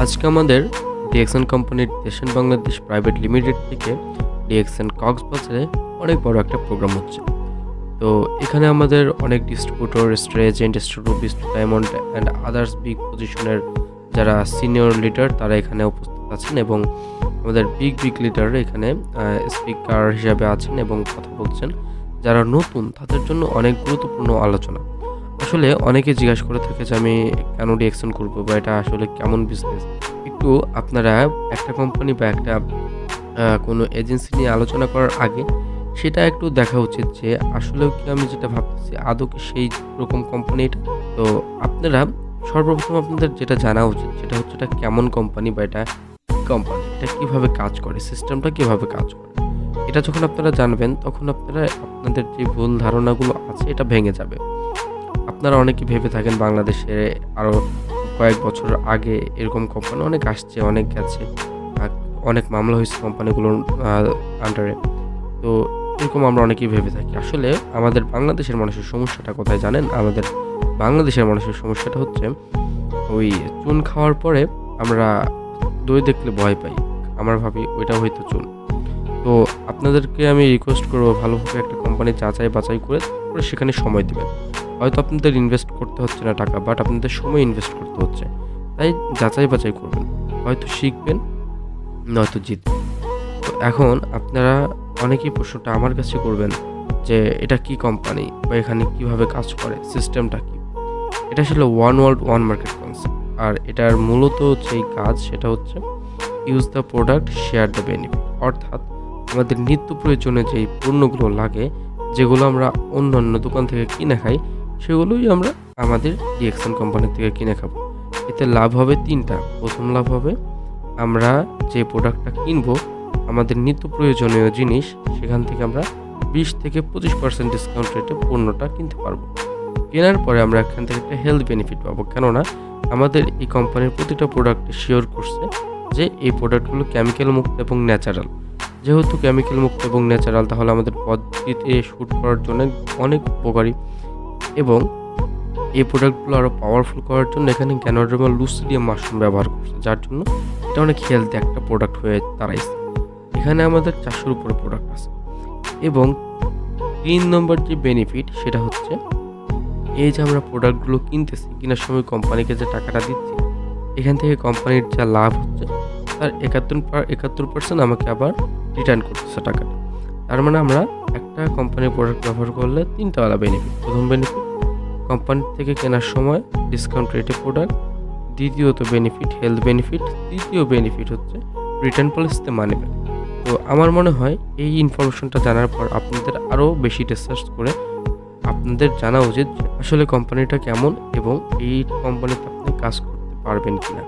আজকে আমাদের ডিএক্সএন কোম্পানির দেশেন বাংলাদেশ প্রাইভেট লিমিটেড থেকে ডিএক্সএন কক্সবাজারে অনেক বড় একটা প্রোগ্রাম হচ্ছে। তো এখানে আমাদের অনেক ডিস্ট্রিবিউটর, স্ট্রে এজেন্ট, স্ট্রোবিস, ডায়মন্ড অ্যান্ড আদার্স বিগ পজিশনের যারা সিনিয়র লিডার তারা এখানে উপস্থিত আছেন এবং আমাদের বিগ লিডার এখানে স্পিকার হিসাবে আছেন এবং কথা বলছেন। যারা নতুন তাদের জন্য অনেক গুরুত্বপূর্ণ আলোচনা। আসলে অনেকে জিজ্ঞাসা করে থাকে যে আমি কেন ডিএক্সএন করবো বা এটা আসলে কেমন বিজনেস। একটু আপনারা একটা কোম্পানি বা একটা কোনো এজেন্সি নিয়ে আলোচনা করার আগে সেটা একটু দেখা উচিত যে আসলেও কি আমি যেটা ভাবতেছি আদৌ কি সেই রকম কোম্পানি এটা। তো আপনারা সর্বপ্রথম আপনাদের যেটা জানা উচিত সেটা হচ্ছে এটা কেমন কোম্পানি বা এটা কি কোম্পানি, এটা কিভাবে কাজ করে, সিস্টেমটা কিভাবে কাজ করে। এটা যখন আপনারা জানবেন তখন আপনারা আপনাদের যে ভুল ধারণাগুলো আছে এটা ভেঙে যাবে। আপনারা অনেকেই ভেবে থাকেন বাংলাদেশে আরও কয়েক বছর আগে এরকম কোম্পানি অনেক আসছে, অনেক গেছে, অনেক মামলা হয়েছে কোম্পানিগুলোর আন্ডারে। তো এরকম আমরা অনেকেই ভেবে থাকি। আসলে আমাদের বাংলাদেশের মানুষের সমস্যাটা কোথায় জানেন? আমাদের বাংলাদেশের মানুষের সমস্যাটা হচ্ছে ওই চুন খাওয়ার পরে আমরা দই দেখলে ভয় পাই। আমরা ভাবি ওইটা হয়তো চুন। তো আপনাদেরকে আমি রিকোয়েস্ট করবো ভালোভাবে একটা কোম্পানি যাচাই বাছাই করে তারপরে সেখানে সময় দিবেন। হয়তো আপনাদের ইনভেস্ট করতে হচ্ছে না টাকা, বাট আপনাদের সময় ইনভেস্ট করতে হচ্ছে। তাই যাচাই বাছাই করবেন, হয়তো শিখবেন নয়তো জিতবেন। তো এখন আপনারা অনেকেই প্রশ্নটা আমার কাছে করবেন যে এটা কি কোম্পানি বা এখানে কিভাবে কাজ করে, সিস্টেমটা কি। এটা আসলে one world one market concept. আর এটার মূলত যেই কাজ সেটা হচ্ছে use the product, share the benefit. অর্থাৎ আমাদের নিত্য প্রয়োজনে যেই পণ্যগুলো লাগে, যেগুলো আমরা অন্যান্য দোকান থেকে কিনে খাই, সেগুলোই আমরা আমাদের ডিএক্সএন কোম্পানি থেকে কিনে খাবো। এতে লাভ হবে তিনটা। প্রথম লাভ হবে আমরা যে প্রোডাক্টটা কিনবো, আমাদের নিত্য প্রয়োজনীয় জিনিস, সেখান থেকে আমরা 20 থেকে 25% ডিসকাউন্ট রেটে পণ্যটা কিনতে পারবো। কেনার পরে আমরা এখান থেকে একটা হেলথ বেনিফিট পাবো, কেননা আমাদের এই কোম্পানির প্রতিটা প্রোডাক্টে শিওর করছে যে এই প্রোডাক্টগুলো কেমিক্যাল মুক্ত এবং ন্যাচারাল। যেহেতু কেমিক্যাল মুক্ত এবং ন্যাচারাল, তাহলে আমাদের পদ্ধতিতে শ্যুট করার জন্য অনেক উপকারী এবং এই প্রোডাক্টগুলো আরও পাওয়ারফুল করার জন্য এখানে গ্যানোডার্মা লুসিডিয়াম মাশরুম ব্যবহার করছে, যার জন্য এটা অনেক হেলদি একটা প্রোডাক্ট হয়ে দাঁড়াইছে। এখানে আমাদের 400-র উপরে প্রোডাক্ট আছে এবং 3 নম্বর যে বেনিফিট সেটা হচ্ছে এই যে আমরা প্রোডাক্টগুলো কিনতেছি, কেনার সময় কোম্পানিকে যে টাকাটা দিচ্ছি, এখান থেকে কোম্পানির যা লাভ হচ্ছে তার 71% আমাকে আবার রিটার্ন করতেছে টাকাটা। তার মানে আমরা একটা কোম্পানির প্রোডাক্ট ব্যবহার করলে 3টা বেনিফিট। প্রথম বেনিফিট কোম্পানি থেকে কেনার সময় ডিসকাউন্ট রেটে প্রোডাক্ট, দ্বিতীয়ত বেনিফিট হেলথ বেনিফিট, তৃতীয় বেনিফিট হচ্ছে রিটার্ন পলিসিতে মানি ব্যাক। তো আমার মনে হয় এই ইনফরমেশনটা জানার পর আপনাদের আরও বেশি রিসার্চ করে আপনাদের জানা উচিত আসলে কোম্পানিটা কেমন এবং এই কোম্পানিতে আপনি কাজ করতে পারবেন কিনা।